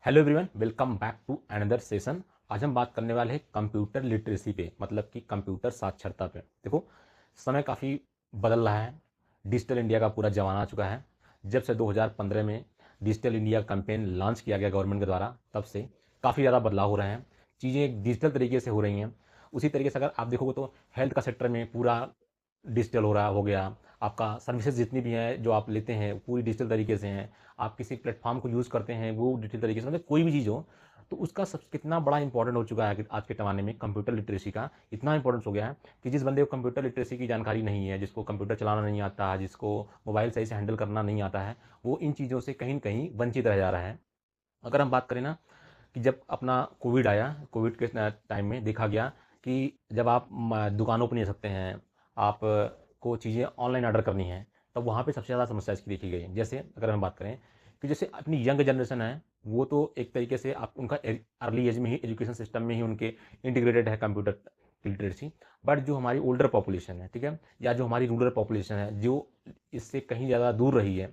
Hello everyone, welcome back to another session. आज हम बात करने वाले हैं कंप्यूटर लिटरेसी पे, मतलब कि कंप्यूटर साक्षरता पे। देखो, समय काफ़ी बदल रहा है। डिजिटल इंडिया का पूरा जमाना आ चुका है। जब से 2015 में डिजिटल इंडिया कैंपेन लॉन्च किया गया गवर्नमेंट के द्वारा, तब से काफ़ी ज़्यादा बदलाव हो रहे हैं। चीज़ें एक डिजिटल तरीके से हो रही हैं। उसी तरीके से अगर आप देखोगे तो हेल्थ का सेक्टर में पूरा डिजिटल हो गया। आपका सर्विसेज जितनी भी हैं जो आप लेते हैं पूरी डिजिटल तरीके से हैं। आप किसी प्लेटफॉर्म को यूज़ करते हैं वो डिजिटल तरीके से, मतलब कोई भी चीज़ हो तो उसका सब कितना बड़ा इंपॉर्टेंट हो चुका है कि आज के ज़माने में कंप्यूटर लिटरेसी का इतना इंपॉर्टेंस हो गया है कि जिस बंदे को कंप्यूटर लिटरेसी की जानकारी नहीं है, जिसको कंप्यूटर चलाना नहीं आता है, जिसको मोबाइल सही से हैंडल करना नहीं आता है, वो इन चीज़ों से कहीं न कहीं वंचित रह जा रहा है। अगर हम बात करें ना कि जब अपना कोविड आया, कोविड के टाइम में देखा गया कि जब आप दुकानों पर नहीं जा सकते हैं, आप को चीज़ें ऑनलाइन ऑर्डर करनी है, तब वहाँ पे सबसे ज़्यादा समस्या इसकी देखी गई। जैसे अगर हम बात करें कि जैसे अपनी यंग जनरेशन है, वो तो एक तरीके से आप उनका अर्ली एज में ही एजुकेशन सिस्टम में ही उनके इंटीग्रेटेड है कंप्यूटर लिटरेसी। बट जो हमारी ओल्डर पॉपुलेशन है, ठीक है, या जो हमारी रूरल पॉपुलेशन है, जो इससे कहीं ज़्यादा दूर रही है,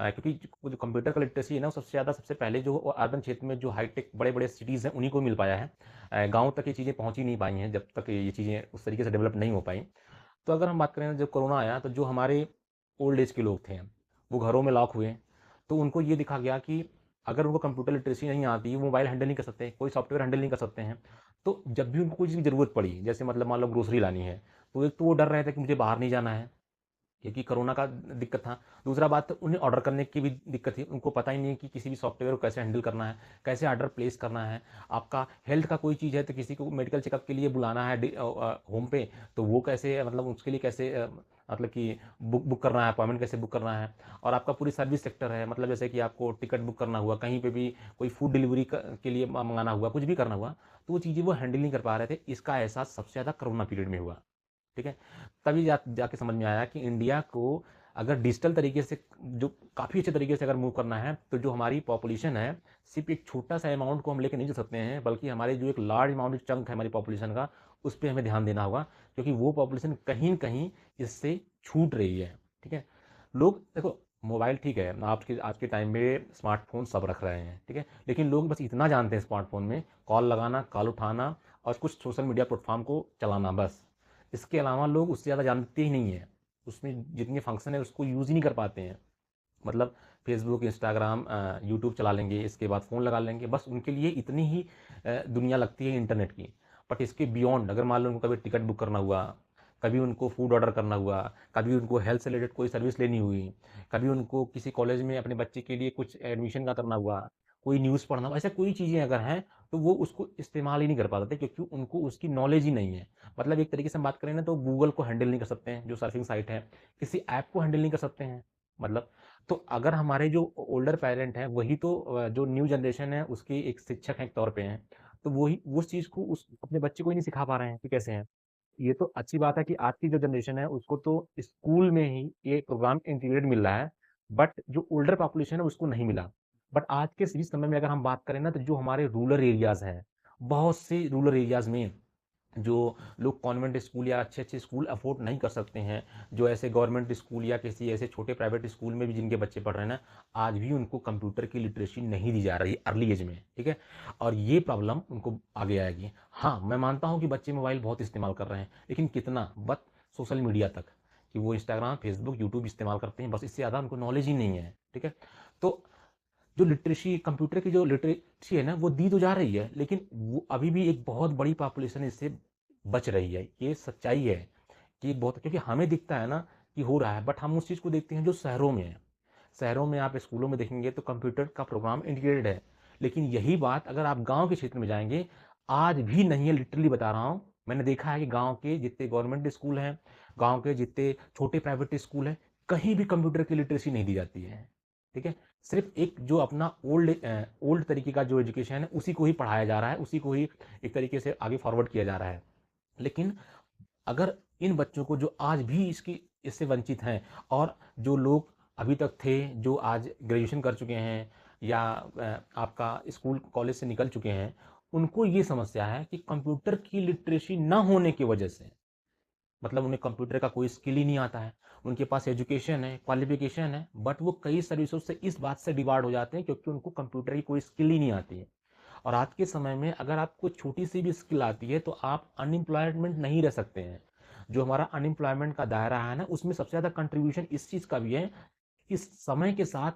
क्योंकि जो कंप्यूटर का लिटरेसी है ना, वो सबसे ज़्यादा सबसे पहले जो अर्बन क्षेत्र में जो हाईटेक बड़े-बड़े सिटीज़ हैं, उन्हीं को मिल पाया है। गाँव तक ये चीज़ें पहुँच ही नहीं पाई हैं, जब तक ये चीज़ें उस तरीके से डेवलप नहीं हो पाई। तो अगर हम बात करें, जब कोरोना आया तो जो हमारे ओल्ड एज के लोग थे, वो घरों में लॉक हुए। तो उनको ये देखा गया कि अगर उनको कंप्यूटर लिटरेसी नहीं आती, वो मोबाइल हैंडल नहीं कर सकते, कोई सॉफ्टवेयर हैंडल नहीं कर सकते हैं, तो जब भी उनको कोई चीज़ की ज़रूरत पड़ी, जैसे मतलब मान लो ग्रोसरी लानी है, तो एक तो वो डर रहे थे कि मुझे बाहर नहीं जाना है, क्योंकि कोरोना का दिक्कत था। दूसरा बात, उन्हें ऑर्डर करने की भी दिक्कत थी। उनको पता ही नहीं कि किसी भी सॉफ्टवेयर को कैसे हैंडल करना है, कैसे ऑर्डर प्लेस करना है। आपका हेल्थ का कोई चीज़ है तो किसी को मेडिकल चेकअप के लिए बुलाना है होम पे, तो वो कैसे, मतलब उसके लिए कैसे मतलब कि बुक बुक करना है, अपॉइंटमेंट कैसे बुक करना है। और आपका पूरी सर्विस सेक्टर है, मतलब जैसे कि आपको टिकट बुक करना हुआ, कहीं पे भी कोई फूड डिलीवरी के लिए मंगाना हुआ, कुछ भी करना हुआ, तो वो चीज़ें वो हैंडल नहीं कर पा रहे थे। इसका एहसास सबसे ज़्यादा कोरोना पीरियड में हुआ। ठीक है? तभी जाके समझ में आया कि इंडिया को अगर डिजिटल तरीके से जो काफ़ी अच्छे तरीके से अगर मूव करना है, तो जो हमारी पॉपुलेशन है, सिर्फ़ एक छोटा-सा अमाउंट को हम लेके नहीं चल सकते हैं, बल्कि हमारे जो एक लार्ज अमाउंट चंक है हमारी पॉपुलेशन का, उस पे हमें ध्यान देना होगा, क्योंकि वो पॉपुलेशन कहीं न कहीं इससे छूट रही है। ठीक है? लोग देखो, मोबाइल ठीक है, आज के टाइम में स्मार्टफ़ोन सब रख रहे हैं, ठीक है? लेकिन लोग बस इतना जानते हैं स्मार्टफ़ोन में कॉल लगाना, कॉल उठाना और कुछ सोशल मीडिया प्लेटफ़ॉर्म को चलाना, बस। इसके अलावा लोग उससे ज़्यादा जानते ही नहीं हैं। उसमें जितने फंक्शन है उसको यूज़ ही नहीं कर पाते हैं। मतलब फ़ेसबुक, इंस्टाग्राम, यूट्यूब चला लेंगे, इसके बाद फ़ोन लगा लेंगे, बस उनके लिए इतनी ही दुनिया लगती है इंटरनेट की। बट इसके बियॉन्ड अगर मान लो उनको कभी टिकट बुक करना हुआ, कभी उनको फूड ऑर्डर करना हुआ, कभी उनको हेल्थ से रिलेटेड कोई सर्विस लेनी हुई, कभी उनको किसी कॉलेज में अपने बच्चे के लिए कुछ एडमिशन का करना हुआ, कोई न्यूज़ पढ़ना हुआ, ऐसा कोई चीज़ें अगर हैं, तो वो उसको इस्तेमाल ही नहीं कर पाते थे, क्योंकि उनको उसकी नॉलेज ही नहीं है। मतलब एक तरीके से हम बात करें ना, तो गूगल को हैंडल नहीं कर सकते हैं, जो सर्फिंग साइट है, किसी ऐप को हैंडल नहीं कर सकते हैं। मतलब तो अगर हमारे जो ओल्डर पेरेंट हैं वही तो जो न्यू जनरेशन है उसके एक शिक्षक हैं एक तौर पे हैं, तो वही उस चीज़ को उस अपने बच्चे को ही नहीं सिखा पा रहे हैं कि कैसे हैं। ये तो अच्छी बात है कि आज की जो जनरेशन है उसको तो स्कूल में ही ये प्रोग्राम इंटीग्रेट मिल रहा है, बट जो ओल्डर पॉपुलेशन है उसको नहीं मिला। बट आज के इस समय में अगर हम बात करें ना, तो जो हमारे रूरल एरियाज़ हैं, बहुत से रूरल एरियाज़ में जो लोग कॉन्वेंट स्कूल या अच्छे-अच्छे स्कूल अफ़ोर्ड नहीं कर सकते हैं, जो ऐसे गवर्नमेंट स्कूल या किसी ऐसे छोटे प्राइवेट स्कूल में भी जिनके बच्चे पढ़ रहे हैं ना, आज भी उनको कंप्यूटर की लिटरेसी नहीं दी जा रही अर्ली एज में, ठीक है? और ये प्रॉब्लम उनको आगे आएगी। हाँ, मैं मानता हूँ कि बच्चे मोबाइल बहुत इस्तेमाल कर रहे हैं, लेकिन कितना? बस सोशल मीडिया तक, कि वो इंस्टाग्राम, फेसबुक, यूट्यूब इस्तेमाल करते हैं, बस इससे ज़्यादा उनको नॉलेज ही नहीं है, ठीक है? तो जो लिटरेसी कंप्यूटर की जो लिटरेसी है ना, वो दी तो जा रही है, लेकिन वो अभी भी एक बहुत बड़ी पॉपुलेशन इससे बच रही है। ये सच्चाई है कि बहुत, क्योंकि हमें दिखता है ना कि हो रहा है, बट हम उस चीज़ को देखते हैं जो शहरों में है। शहरों में आप स्कूलों में देखेंगे तो कंप्यूटर का प्रोग्राम इंटीग्रेटेड है, लेकिन यही बात अगर आप गाँव के क्षेत्र में जाएँगे, आज भी नहीं है, लिटरली बता रहा हूँ। मैंने देखा है कि गाँव के जितने गवर्नमेंट स्कूल हैं, गाँव के जितने छोटे प्राइवेट स्कूल हैं, कहीं भी कंप्यूटर की लिटरेसी नहीं दी जाती है। ठीक है? सिर्फ़ एक जो अपना ओल्ड तरीके का जो एजुकेशन है, उसी को ही पढ़ाया जा रहा है, उसी को ही एक तरीके से आगे फॉरवर्ड किया जा रहा है। लेकिन अगर इन बच्चों को जो आज भी इससे वंचित हैं, और जो लोग अभी तक थे, जो आज ग्रेजुएशन कर चुके हैं या आपका स्कूल कॉलेज से निकल चुके हैं, उनको ये समस्या है कि कंप्यूटर की लिटरेसी ना होने की वजह से मतलब उन्हें कंप्यूटर का कोई स्किल ही नहीं आता है, उनके पास एजुकेशन है, क्वालिफिकेशन है, बट वो कई सर्विसों से इस बात से डिबार्ड हो जाते हैं क्योंकि उनको कंप्यूटर की कोई स्किल ही नहीं आती है। और आज के समय में अगर आपको छोटी सी भी स्किल आती है तो आप अनएम्प्लॉयमेंट नहीं रह सकते हैं। जो हमारा अनएम्प्लॉयमेंट का दायरा है ना, उसमें सबसे ज़्यादा कंट्रीब्यूशन इस चीज़ का भी है कि समय के साथ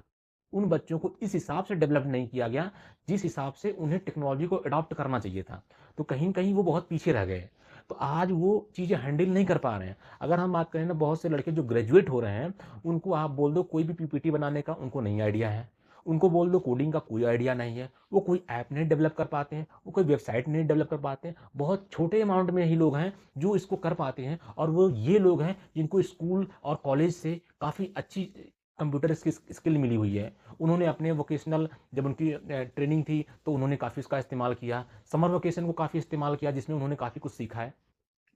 उन बच्चों को इस हिसाब से डेवलप नहीं किया गया जिस हिसाब से उन्हें टेक्नोलॉजी को अडॉप्ट करना चाहिए था। तो कहीं न कहीं वो बहुत पीछे रह गए। तो आज वो चीज़ें हैंडल नहीं कर पा रहे हैं। अगर हम बात करें ना, बहुत से लड़के जो ग्रेजुएट हो रहे हैं, उनको आप बोल दो कोई भी पीपीटी बनाने का, उनको नहीं आइडिया है। उनको बोल दो कोडिंग का कोई आइडिया नहीं है। वो कोई ऐप नहीं डेवलप कर पाते हैं, वो कोई वेबसाइट नहीं डेवलप कर पाते हैं। बहुत छोटे अमाउंट में ही लोग हैं जो इसको कर पाते हैं, और वो ये लोग हैं जिनको स्कूल और कॉलेज से काफ़ी अच्छी कंप्यूटर स्किल मिली हुई है। उन्होंने अपने वोकेशनल, जब उनकी ट्रेनिंग थी तो उन्होंने काफ़ी उसका इस्तेमाल किया। समर वेकेशन को काफ़ी इस्तेमाल किया जिसमें उन्होंने काफ़ी कुछ सीखा है।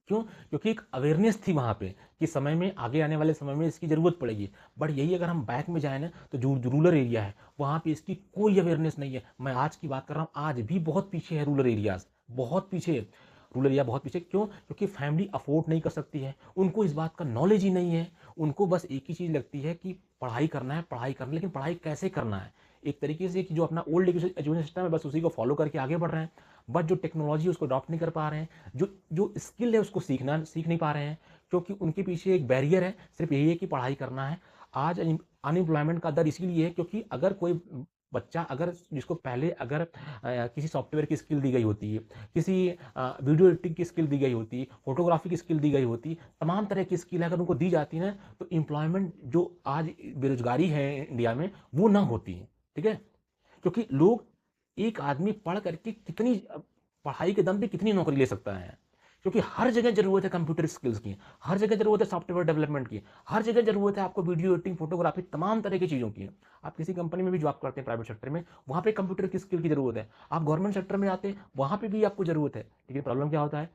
क्यों? क्योंकि एक अवेयरनेस थी वहाँ पे कि समय में, आगे आने वाले समय में इसकी ज़रूरत पड़ेगी। बट यही अगर हम बैक में जाएँ ना, तो जो रूरल एरिया है वहाँ पे इसकी कोई अवेयरनेस नहीं है। मैं आज की बात कर रहा हूँ, आज भी बहुत पीछे है रूरल एरियाज़, बहुत पीछे है। रूरल एरिया बहुत पीछे क्यों? क्योंकि फैमिली अफोर्ड नहीं कर सकती है, उनको इस बात का नॉलेज ही नहीं है। उनको बस एक ही चीज़ लगती है कि पढ़ाई करना है, पढ़ाई करना है, लेकिन पढ़ाई कैसे करना है? एक तरीके से कि जो अपना ओल्ड एजुकेशन सिस्टम है बस उसी को फॉलो करके आगे बढ़ रहे हैं। बट जो टेक्नोलॉजी है उसको अडॉप्ट नहीं कर पा रहे हैं, जो जो स्किल है उसको सीख नहीं पा रहे हैं, क्योंकि उनके पीछे एक बैरियर है, सिर्फ यही है कि पढ़ाई करना है। आज अनएम्प्लॉयमेंट का दर इसीलिए है क्योंकि अगर कोई बच्चा, अगर जिसको पहले अगर किसी सॉफ्टवेयर की स्किल दी गई होती है, किसी वीडियो एडिटिंग की स्किल दी गई होती, फोटोग्राफी की स्किल दी गई होती, तमाम तरह की स्किल अगर उनको दी जाती ना, तो एम्प्लॉयमेंट जो आज बेरोजगारी है इंडिया में वो ना होती है। ठीक है? क्योंकि लोग, एक आदमी पढ़ करके कितनी पढ़ाई के दम पे कितनी नौकरी ले सकता है, क्योंकि हर जगह ज़रूरत है कंप्यूटर स्किल्स की, हर जगह ज़रूरत है सॉफ्टवेयर डेवलपमेंट की, हर जगह ज़रूरत है आपको वीडियो एडिटिंग, फोटोग्राफी, तमाम तरह की चीज़ों की। आप किसी कंपनी में भी जॉब करते हैं प्राइवेट सेक्टर में, वहाँ पे कंप्यूटर की स्किल की ज़रूरत है। आप गवर्नमेंट सेक्टर में आते हैं, वहाँ पे भी आपको ज़रूरत है। लेकिन प्रॉब्लम क्या होता है,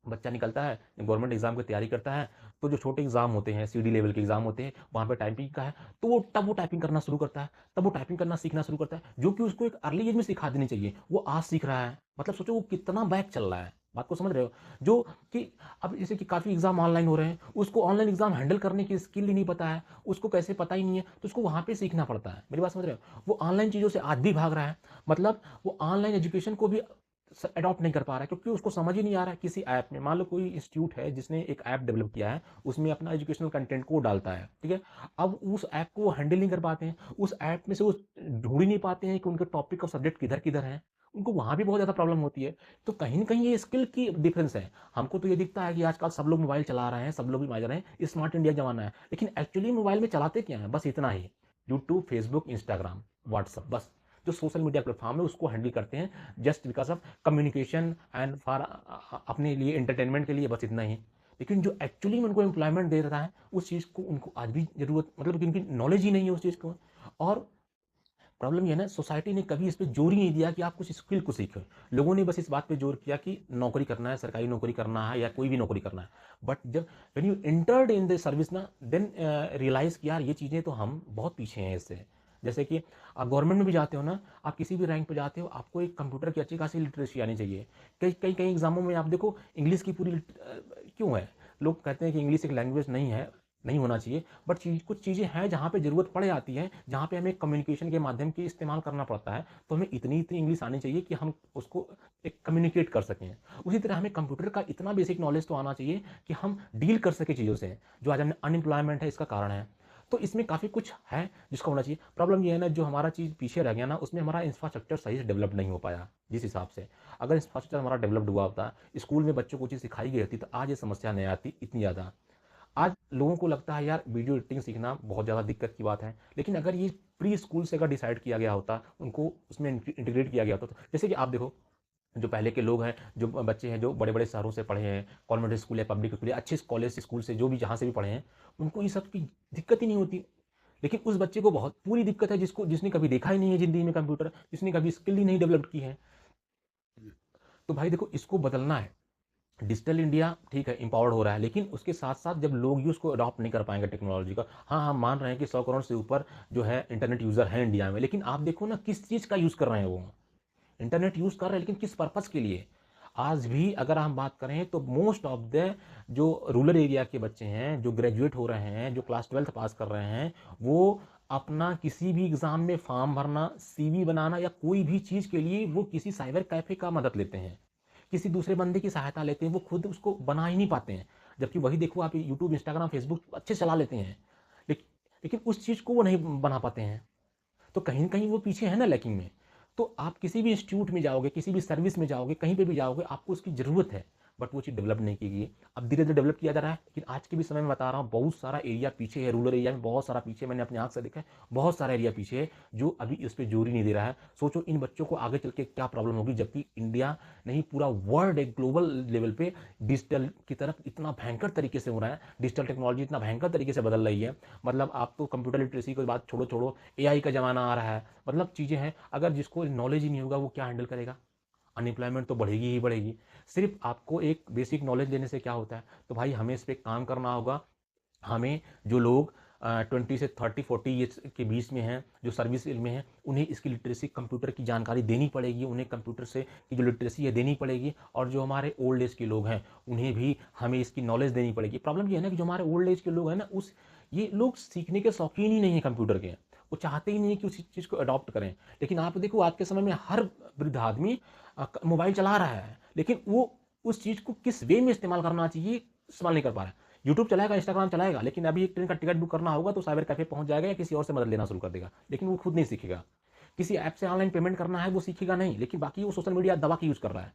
बच्चा निकलता है, गवर्नमेंट एग्जाम की तैयारी करता है, तो जो छोटे एग्जाम होते हैं, सीडी लेवल के एग्जाम होते हैं, वहाँ पे टाइपिंग का है, तो वो टाइपिंग करना शुरू करता है, तब वो टाइपिंग करना सीखना शुरू करता है, जो कि उसको एक अर्ली एज में सिखा देनी चाहिए। वो आज सीख रहा है, मतलब सोचो वो कितना बैक चल रहा है। बात को समझ रहे हो? जो कि अब जैसे कि काफ़ी एग्जाम ऑनलाइन हो रहे हैं, उसको ऑनलाइन एग्जाम हैंडल करने की स्किल ही नहीं पता है, उसको कैसे पता ही नहीं है, तो उसको वहाँ पे सीखना पड़ता है। मेरी बात समझ रहे हो? वो ऑनलाइन चीज़ों से आज भी भाग रहा है, मतलब वो ऑनलाइन एजुकेशन को भी अडॉप्ट नहीं कर पा रहा है क्योंकि उसको समझ ही नहीं आ रहा है। किसी ऐप में, मान लो कोई इंस्टीट्यूट है जिसने एक ऐप डेवलप किया है, उसमें अपना एजुकेशनल कंटेंट को डालता है, ठीक है? अब उस ऐप को वो हैंडल नहीं कर पाते हैं, उस ऐप में से वो ढूंढ ही नहीं पाते हैं कि उनके टॉपिक और सब्जेक्ट किधर किधर है। उनको वहाँ भी बहुत ज़्यादा प्रॉब्लम होती है। तो कहीं न कहीं ये स्किल की डिफरेंस है। हमको तो ये दिखता है कि आजकल सब लोग मोबाइल चला रहे हैं, सब लोग भी मोबाइल चला रहे हैं, स्मार्ट इंडिया का ज़माना है। लेकिन एक्चुअली मोबाइल में चलाते क्या हैं? बस इतना ही, यूट्यूब, फेसबुक, इंस्टाग्राम, व्हाट्सएप, बस। जो सोशल मीडिया प्लेटफॉर्म है उसको हैंडल करते हैं just because of communication and for अपने लिए एंटरटेनमेंट के लिए, बस इतना ही। लेकिन जो एक्चुअली में उनको एम्प्लॉयमेंट दे रहा है उस चीज़ को उनको आज भी ज़रूरत, मतलब उनकी नॉलेज ही नहीं है उस चीज़ को। और प्रॉब्लम ये है ना, सोसाइटी ने कभी इस पे जोर ही नहीं दिया कि आप कुछ स्किल को सीखें। लोगों ने बस इस बात पे जोर किया कि नौकरी करना है, सरकारी नौकरी करना है या कोई भी नौकरी करना है। बट जब when you entered in the service ना, देन रियलाइज़ कि यार ये चीज़ें तो हम बहुत पीछे हैं इससे। जैसे कि आप गवर्नमेंट में भी जाते हो ना, आप किसी भी रैंक पे जाते हो, आपको एक कंप्यूटर की अच्छी खासी लिटरेसी आनी चाहिए। कई एग्ज़ामों में आप देखो इंग्लिश की पूरी क्यों है? लोग कहते हैं कि इंग्लिश एक लैंग्वेज नहीं है, नहीं होना चाहिए, बट कुछ चीज़ें हैं जहाँ पे ज़रूरत पड़ जाती है, जहाँ पे हमें कम्युनिकेशन के माध्यम के इस्तेमाल करना पड़ता है, तो हमें इतनी इतनी इंग्लिश आनी चाहिए कि हम उसको एक कम्युनिकेट कर सकें। उसी तरह हमें कंप्यूटर का इतना बेसिक नॉलेज तो आना चाहिए कि हम डील कर सकें चीज़ों से, जो आज हमें अनएम्प्लॉयमेंट है इसका कारण है। तो इसमें काफ़ी कुछ है जिसका होना चाहिए। प्रॉब्लम ये है ना, जो हमारा चीज़ पीछे रह गया ना, उसमें हमारा इंफ्रास्ट्रक्चर सही से डेवलप नहीं हो पाया जिस हिसाब से। अगर इंफ्रास्ट्रक्चर हमारा डेवलप्ड हुआ होता, स्कूल में बच्चों को चीज़ सिखाई गई होती, तो आज ये समस्या नहीं आती इतनी ज़्यादा। आज लोगों को लगता है यार वीडियो एडिटिंग सीखना बहुत ज़्यादा दिक्कत की बात है, लेकिन अगर ये प्री स्कूल से अगर डिसाइड किया गया होता, उनको उसमें इंटीग्रेट किया गया होता, तो जैसे कि आप देखो, जो पहले के लोग हैं, जो बच्चे हैं, जो बड़े बड़े शहरों से पढ़े हैं, कॉन्वेंट स्कूल या पब्लिक स्कूल या अच्छे कॉलेज स्कूल से, जो भी जहाँ से भी पढ़े हैं, उनको ये सब की दिक्कत ही नहीं होती। लेकिन उस बच्चे को बहुत पूरी दिक्कत है जिसने कभी देखा ही नहीं है ज़िंदगी में कंप्यूटर, जिसने कभी स्किल ही नहीं डेवलप की है। तो भाई देखो, इसको बदलना है। डिजिटल इंडिया ठीक है, एम्पावर्ड हो रहा है, लेकिन उसके साथ साथ जब लोग ही उसको अडॉप्ट नहीं कर पाएंगे टेक्नोलॉजी का। हाँ, हम मान रहे हैं कि 100 करोड़ से ऊपर जो है इंटरनेट यूज़र है इंडिया में, लेकिन आप देखो ना किस चीज़ का यूज़ कर रहे हैं वो। इंटरनेट यूज़ कर रहे हैं लेकिन किस पर्पज़ के लिए? आज भी अगर हम बात करें तो मोस्ट ऑफ द जो रूरल एरिया के बच्चे हैं, जो ग्रेजुएट हो रहे हैं, जो क्लास 12th पास कर रहे हैं, वो अपना किसी भी एग्ज़ाम में फॉर्म भरना, सीवी बनाना या कोई भी चीज़ के लिए वो किसी साइबर कैफ़े का मदद लेते हैं, किसी दूसरे बंदे की सहायता लेते हैं, वो खुद उसको बना ही नहीं पाते हैं। जबकि वही देखो आप यूट्यूब, इंस्टाग्राम, फेसबुक अच्छे से चला लेते हैं, लेकिन उस चीज़ को वो नहीं बना पाते हैं। तो कहीं न कहीं वो पीछे है ना लैकिंग में। तो आप किसी भी इंस्टीट्यूट में जाओगे, किसी भी सर्विस में जाओगे, कहीं पे भी जाओगे, आपको उसकी ज़रूरत है, बट वो चीज़ डेवलप नहीं की गई। अब धीरे-धीरे डेवलप किया जा रहा है, लेकिन आज के भी समय में बता रहा हूँ, बहुत सारा एरिया पीछे है, रूरल एरिया में बहुत सारा पीछे है, मैंने अपनी आँख से देखा है, बहुत सारा एरिया पीछे है, जो अभी इस पे जोर ही नहीं दे रहा है। सोचो इन बच्चों को आगे चल के क्या प्रॉब्लम होगी, जबकि इंडिया नहीं पूरा वर्ल्ड एक ग्लोबल लेवल पे डिजिटल की तरफ इतना भयंकर तरीके से हो रहा है, डिजिटल टेक्नोलॉजी इतना भयंकर तरीके से बदल रही है। मतलब आप तो कंप्यूटर लिटरेसी की बात छोड़ो, एआई का ज़माना आ रहा है, मतलब चीज़ें हैं, अगर जिसको नॉलेज ही नहीं होगा वो क्या हैंडल करेगा? अनएम्प्लॉयमेंट तो बढ़ेगी ही बढ़ेगी। सिर्फ आपको एक बेसिक नॉलेज लेने से क्या होता है? तो भाई हमें इस पे काम करना होगा। हमें जो लोग 20 से 30-40 ईयर्स के बीच में हैं, जो सर्विस फील्ड में हैं, उन्हें इसकी लिटरेसी कंप्यूटर की जानकारी देनी पड़ेगी, उन्हें कंप्यूटर से की जो लिटरेसी है देनी पड़ेगी। और जो हमारे ओल्ड एज के लोग हैं, उन्हें भी हमें इसकी नॉलेज देनी पड़ेगी। प्रॉब्लम ये है ना कि जो हमारे ओल्ड एज के लोग हैं ना, ये लोग सीखने के शौकीन ही नहीं है कंप्यूटर के। वो चाहते ही नहीं है कि उसी चीज़ को अडॉप्ट करें। लेकिन आप देखो आज के समय में हर वृद्ध आदमी मोबाइल चला रहा है, लेकिन वो उस चीज़ को किस वे में इस्तेमाल करना चाहिए, इस्तेमाल नहीं कर पा रहा है। यूट्यूब चलाएगा, इंस्टाग्राम चलाएगा, लेकिन अभी एक ट्रेन का टिकट बुक करना होगा तो साइबर कैफ़े पहुँच जाएगा या किसी और से मदद लेना शुरू कर देगा, लेकिन वो खुद नहीं सीखेगा। किसी ऐप से ऑनलाइन पेमेंट करना है वो सीखेगा नहीं, लेकिन बाकी वो सोशल मीडिया दबा के यूज़ कर रहा है।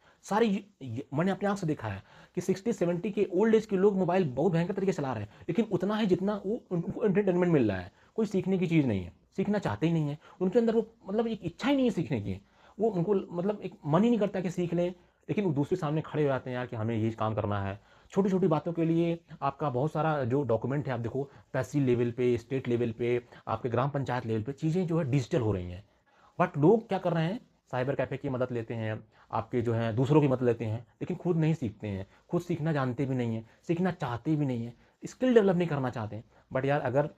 मैंने अपनी आँख से देखा है कि 60-70 के ओल्ड एज के लोग मोबाइल बहुत भयंकर तरीके से चला रहे हैं, लेकिन उतना ही जितना वो उनको एंटरटेनमेंट मिल रहा है। कोई सीखने की चीज़ नहीं है, सीखना चाहते ही नहीं है। उनके अंदर वो मतलब एक इच्छा ही नहीं है सीखने की। वो उनको मतलब एक मन ही नहीं करता कि सीख लें, लेकिन वो दूसरे सामने खड़े हो जाते हैं यार कि हमें ये काम करना है। छोटी-छोटी बातों के लिए आपका बहुत सारा जो डॉक्यूमेंट है, आप देखो तहसील लेवल पे, स्टेट लेवल पे, आपके ग्राम पंचायत लेवल पे चीज़ें जो है डिजिटल हो रही हैं। बट लोग क्या कर रहे हैं, साइबर कैफ़े की मदद लेते हैं, आपके जो हैं दूसरों की मदद लेते हैं, लेकिन खुद नहीं सीखते हैं, खुद सीखना जानते भी नहीं हैं, सीखना चाहते भी नहीं हैं, स्किल डेवलप नहीं करना चाहते हैं। बट यार अगर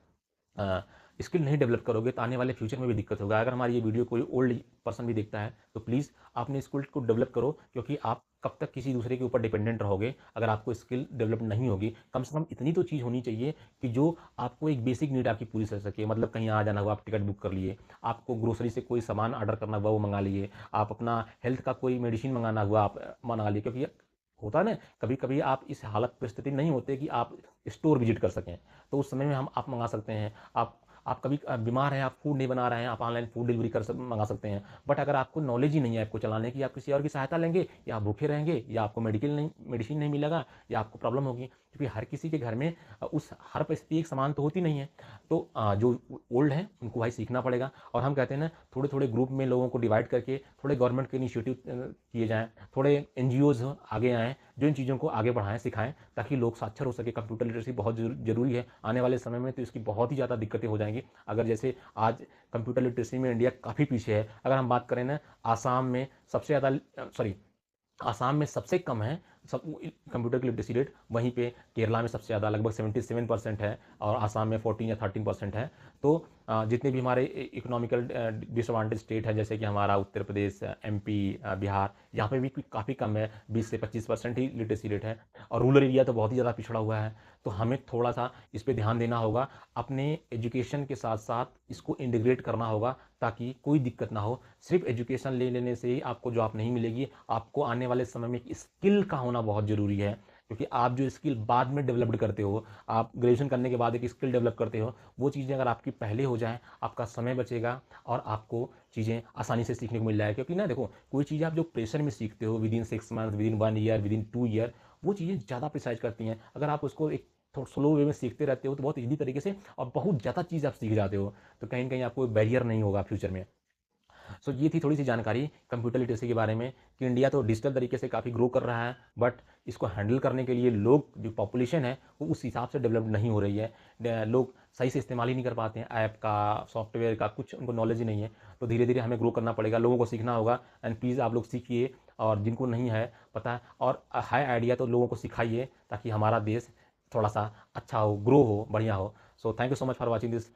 स्किल नहीं डेवलप करोगे तो आने वाले फ्यूचर में भी दिक्कत होगा। अगर हमारी ये वीडियो कोई ओल्ड पर्सन भी देखता है तो प्लीज़ अपने स्किल को डेवलप करो, क्योंकि आप कब तक किसी दूसरे के ऊपर डिपेंडेंट रहोगे अगर आपको स्किल डेवलप नहीं होगी। कम से कम इतनी तो चीज़ होनी चाहिए कि जो आपको एक बेसिक नीड आपकी पूरी कर सके। मतलब कहीं आ जाना हुआ आप टिकट बुक कर लिए, आपको ग्रोसरी से कोई सामान ऑर्डर करना हुआ वो मंगा लिए, आप अपना हेल्थ का कोई मेडिसिन मंगाना हुआ आप मंगा लिए। क्योंकि होता है ना, कभी-कभी आप इस हालत परिस्थिति नहीं होते कि आप स्टोर विज़िट कर सकें, तो उस समय में आप मँगा सकते हैं। आप कभी बीमार हैं, आप फूड नहीं बना रहे हैं, आप ऑनलाइन फूड डिलीवरी मँगा सकते हैं। बट अगर आपको नॉलेज ही नहीं है ऐप को चलाने की, आप किसी और की सहायता लेंगे, या आप भूखे रहेंगे, या आपको मेडिसिन नहीं मिलेगा, या आपको प्रॉब्लम होगी। क्योंकि हर किसी के घर में उस हर परिस्थिति एक समान तो होती नहीं है। तो जो ओल्ड हैं उनको भाई सीखना पड़ेगा। और हम कहते हैं ना, थोड़े-थोड़े ग्रुप में लोगों को डिवाइड करके थोड़े गवर्नमेंट के इनिशिएटिव किए जाएँ, थोड़े एनजीओज़ आगे आएँ, जो इन चीज़ों को आगे बढ़ाएँ, सिखाएँ, ताकि लोग साक्षर हो सके। कंप्यूटर लिटरेसी बहुत ज़रूरी है। आने वाले समय में तो इसकी बहुत ही ज़्यादा दिक्कतें हो जाएँगी। अगर जैसे आज कंप्यूटर लिटरेसी में इंडिया काफ़ी पीछे है। अगर हम बात करें ना, आसाम में सबसे ज़्यादा आसाम में सबसे कम है सब कंप्यूटर की लिटरेसी रेट, वहीं पे केरला में सबसे ज़्यादा लगभग 77% है, और आसाम में 14 या 13% है। तो जितने भी हमारे इकोनॉमिकल डिसएडवांटेज स्टेट है, जैसे कि हमारा उत्तर प्रदेश, एमपी, बिहार, यहाँ पे भी काफ़ी कम है, 20 से 25% ही लिटरेसी रेट है। और रूरल एरिया तो बहुत ही ज़्यादा पिछड़ा हुआ है। तो हमें थोड़ा-सा इस पे ध्यान देना होगा। अपने एजुकेशन के साथ-साथ इसको इंटीग्रेट करना होगा, ताकि कोई दिक्कत ना हो। सिर्फ़ एजुकेशन ले लेने से ही आपको जॉब नहीं मिलेगी। आपको आने वाले समय में एक स्किल का होना बहुत ज़रूरी है, क्योंकि आप जो स्किल बाद में डेवलप्ड करते हो, आप ग्रेजुएशन करने के बाद एक स्किल डेवलप करते हो, वो चीज़ें अगर आपकी पहले हो जाएँ, आपका समय बचेगा और आपको चीज़ें आसानी से सीखने को मिल जाएगा। क्योंकि ना देखो, कोई चीज़ आप जो प्रेशर में सीखते हो within 6 month, within 1 year, within 2 year, वो चीज़ें ज़्यादा प्रिसाइज़ करती हैं। अगर आप उसको एक थोड़ा स्लो वे में सीखते रहते हो तो बहुत ईज़ी तरीके से और बहुत ज़्यादा चीज़ आप सीख जाते हो। तो कहीं न कहीं आपको बैरियर नहीं होगा फ्यूचर में। सो ये थी थोड़ी-सी जानकारी कंप्यूटर लिटरेसी के बारे में, कि इंडिया तो डिजिटल तरीके से काफ़ी ग्रो कर रहा है, बट इसको हैंडल करने के लिए लोग, जो पॉपुलेशन है, वो उस हिसाब से डेवलप नहीं हो रही है। लोग सही से इस्तेमाल ही नहीं कर पाते हैं ऐप का, सॉफ्टवेयर का, कुछ उनको नॉलेज ही नहीं है। तो धीरे-धीरे हमें ग्रो करना पड़ेगा, लोगों को सीखना होगा। एंड प्लीज़ आप लोग सीखिए, और जिनको नहीं है पता और है आइडिया, तो लोगों को सिखाइए, ताकि हमारा देश थोड़ा-सा अच्छा हो, ग्रो हो, बढ़िया हो। So thank you so much for watching this.